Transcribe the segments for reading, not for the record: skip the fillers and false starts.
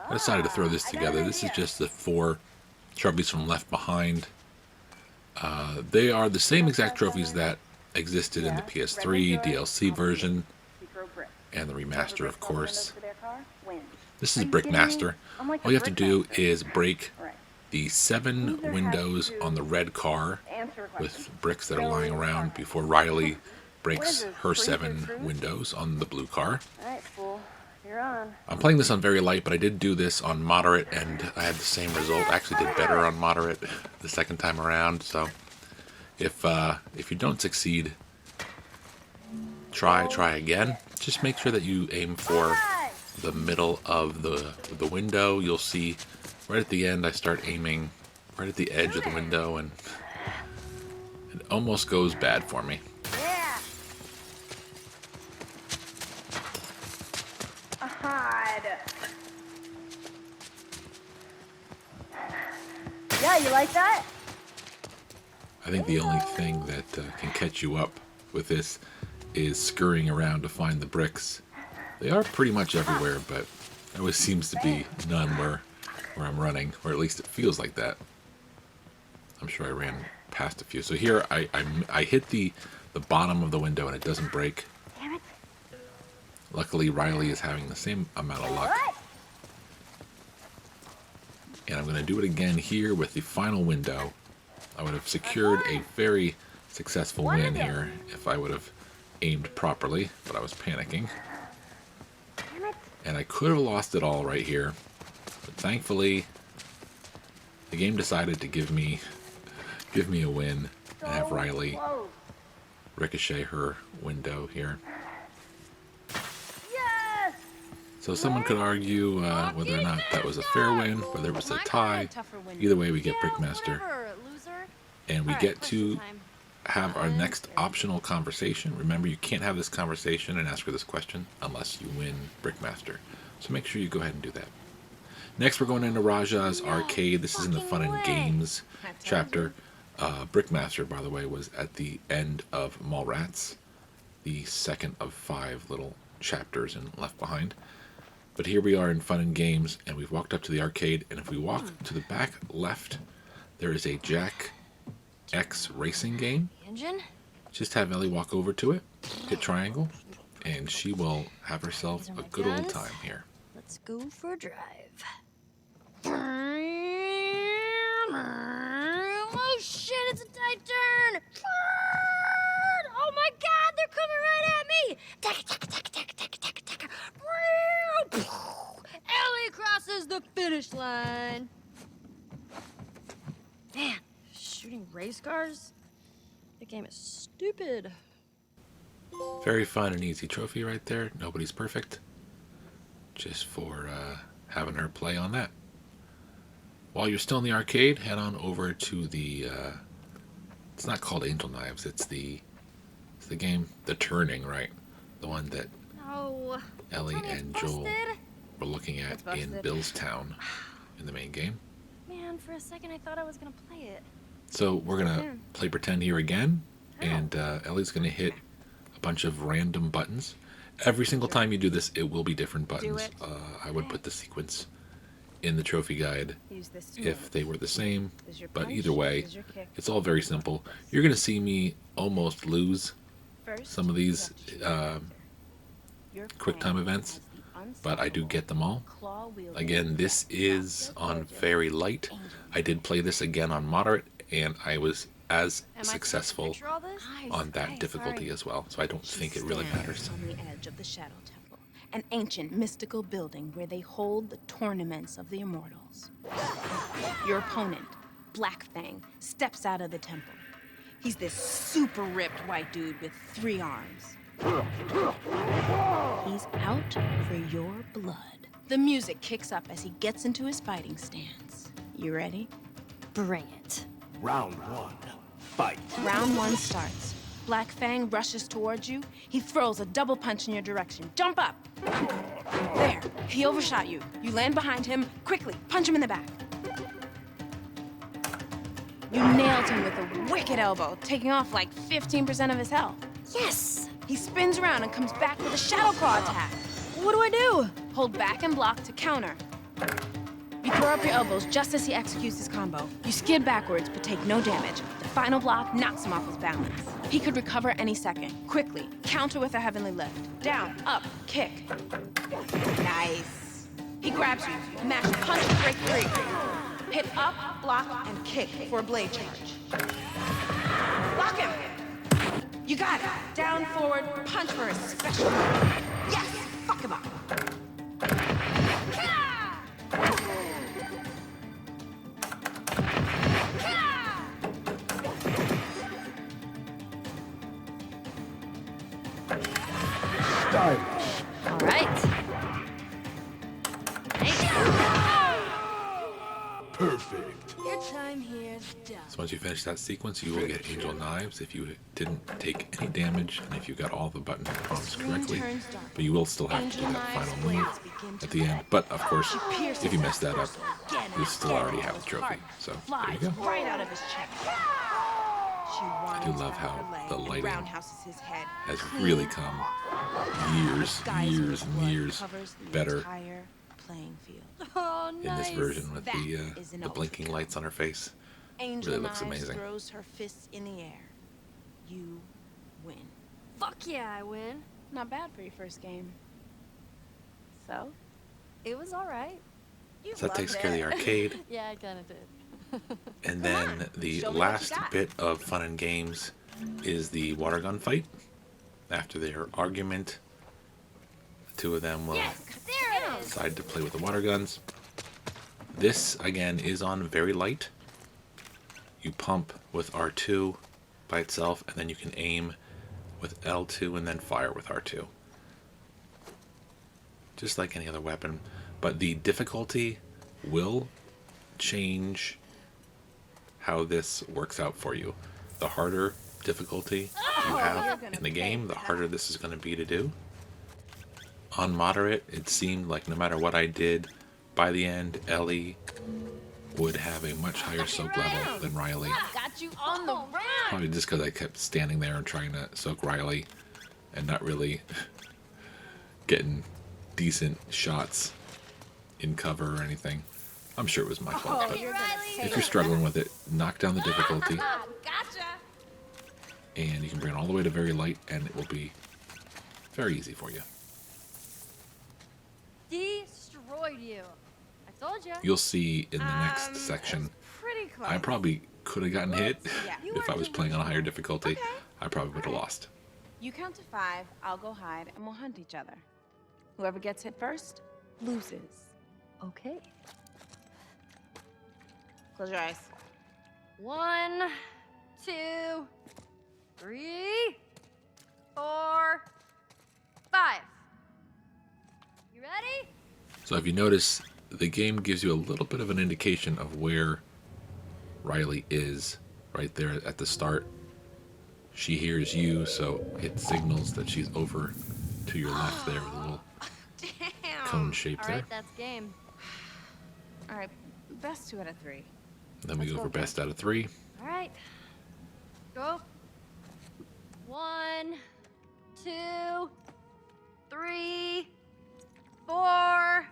I decided to throw this together. This is just the 4 trophies from Left Behind. They are the same exact trophies that existed in the PS3 DLC version and the remaster, of course. This is Brickmaster. All you have to do is break the 7 windows on the red car with bricks that are lying around before Riley breaks her 7 windows on the blue car. I'm playing this on very light, but I did do this on moderate, and I had the same result. I actually did better on moderate the second time around. So if you don't succeed, try again. Just make sure that you aim for the middle of the window. You'll see right at the end I start aiming right at the edge of the window, and it almost goes bad for me. Yeah, you like that? I think the only thing that can catch you up with this is scurrying around to find the bricks. They are pretty much everywhere, but there always seems to be none where I'm running, or at least it feels like that. I'm sure I ran past a few. So here I hit the bottom of the window and it doesn't break. Damn it. Luckily, Riley is having the same amount of luck. And I'm going to do it again here with the final window. I would have secured a very successful win here if I would have aimed properly, but I was panicking. And I could have lost it all right here, but thankfully the game decided to give me a win and have Riley ricochet her window here. So someone could argue whether or not that was a fair win, whether it was a tie. Either way, we get Brickmaster. And we get to have our next optional conversation. Remember, you can't have this conversation and ask her this question unless you win Brickmaster. So make sure you go ahead and do that. Next, we're going into Raja's arcade. This is in the Fun and Games chapter. Brickmaster, by the way, was at the end of Mallrats, the second of 5 little chapters in Left Behind. But here we are in Fun and Games, and we've walked up to the arcade, and if we walk to the back left, there is a Jack X racing game. Just have Ellie walk over to it, hit triangle, and she will have herself a good old time here. Let's go for a drive. Oh shit, it's a tight turn! Oh my god, they're coming right at me! Ellie crosses the finish line. Man, shooting race cars? The game is stupid. Very fun and easy trophy right there. Nobody's perfect. Just for having her play on that. While you're still in the arcade, head on over to the, it's not called Angel Knives, it's the game, The Turning, right? The one that Ellie and Joel were looking at in Bill's Town in the main game. Man, for a second I thought I was gonna play it. So we're gonna play pretend here again, and Ellie's gonna hit a bunch of random buttons. Every single time you do this, it will be different buttons. I would put the sequence in the trophy guide if they were the same, but either way, it's all very simple. You're gonna see me almost lose some of these quick time events, but I do get them all. Again, this is on very light. I did play this again on moderate, and I was as successful on that difficulty as well, so I don't think it really matters. On the edge of the Shadow Temple, an ancient mystical building where they hold the tournaments of the immortals. Your opponent, Black Fang, steps out of the temple. He's this super ripped white dude with 3 arms. He's out for your blood. The music kicks up as he gets into his fighting stance. You ready? Bring it. Round 1, fight. Round 1 starts. Black Fang rushes towards you. He throws a double punch in your direction. Jump up. There. He overshot you. You land behind him. Quickly, punch him in the back. You nailed him with a wicked elbow, taking off like 15% of his health. Yes! He spins around and comes back with a Shadow Claw attack. What do I do? Hold back and block to counter. You throw up your elbows just as he executes his combo. You skid backwards, but take no damage. The final block knocks him off his balance. He could recover any second. Quickly, counter with a heavenly lift. Down, up, kick. Nice. He grabs you, mash punch, break free. Hit up, block, and kick for a blade charge. Block him. You got it. Down, forward, punch for a special. Yes, fuck him up. Stylish. All right. Perfect. Your time here's done. So once you finish that sequence, you will get Angel Knives if you didn't take any damage and if you got all the buttons and prompts correctly. But you will still have to do that final move at the end. But of course, if you mess that up, you still already have the trophy. So there you go. Right out of his chest. I do love how the lighting roundhouses his head. has really come years and years better Entire playing field. Oh, in nice. this version with That is the an blinking lights on her face. Angel Really looks Knives amazing. throws her fists in the air. You win. Fuck yeah, I win. Not bad for your first game. So? It was all right. You So that takes loved care of it. the arcade. Yeah, I kind of did. And then the show me what you last got. bit of fun and games is the water gun fight. After their argument, the two of them will Yes, there it is. decide to play with the water guns. This, again, is on very light. You pump with R2 by itself, and then you can aim with L2 and then fire with R2. Just like any other weapon. But the difficulty will change how this works out for you. The harder difficulty you have in the game, the harder this is going to be to do. On moderate, it seemed like no matter what I did, by the end, Ellie would have a much higher soak level than Riley. Got you on the round. Probably just because I kept standing there and trying to soak Riley and not really getting decent shots in cover or anything. I'm sure it was my fault, but if you're struggling with it, knock down the difficulty, Gotcha. and you can bring it all the way to very light, and it will be very easy for you. Destroyed you. I told you. You'll see in the next section, Pretty close. I probably could have gotten hit Yeah. if I was playing on a higher difficulty. Okay. I probably would have lost. You count to 5, I'll go hide, and we'll hunt each other. Whoever gets hit first loses. Okay. Close your eyes. 1, 2, 3, 4, 5. You ready? So if you notice, the game gives you a little bit of an indication of where Riley is right there at the start. She hears you, so it signals that she's over to your left there with a little Damn. cone shape All there. right, that's game. All right, best 2 out of 3. Then we Let's go go for again. best out of 3. All right. Go. 1, 2, 3, 4,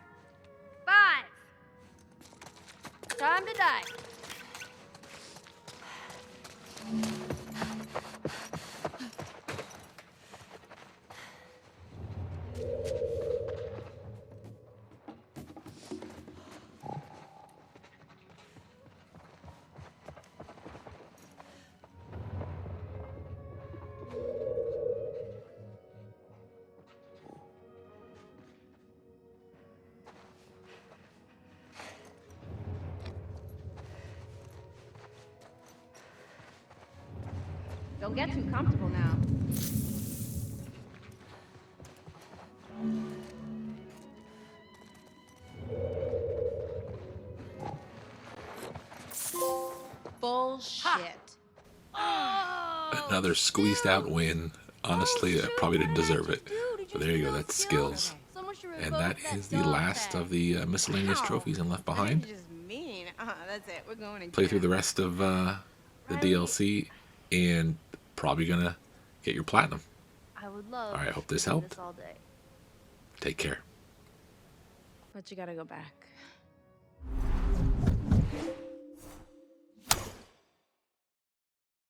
5. Time to die. Don't get too comfortable now. Bullshit. Another squeezed out win. Honestly, I probably didn't deserve it. But there you go, that's Skillz. Someone should And revoke that is the dog last tag. of the miscellaneous Wow. trophies in Left Behind. You're just mean. That's it. We're going again. Play through the rest of the DLC and probably gonna get your platinum. I would love. All right, hope this to do helped. all day. Take care. But you gotta go back.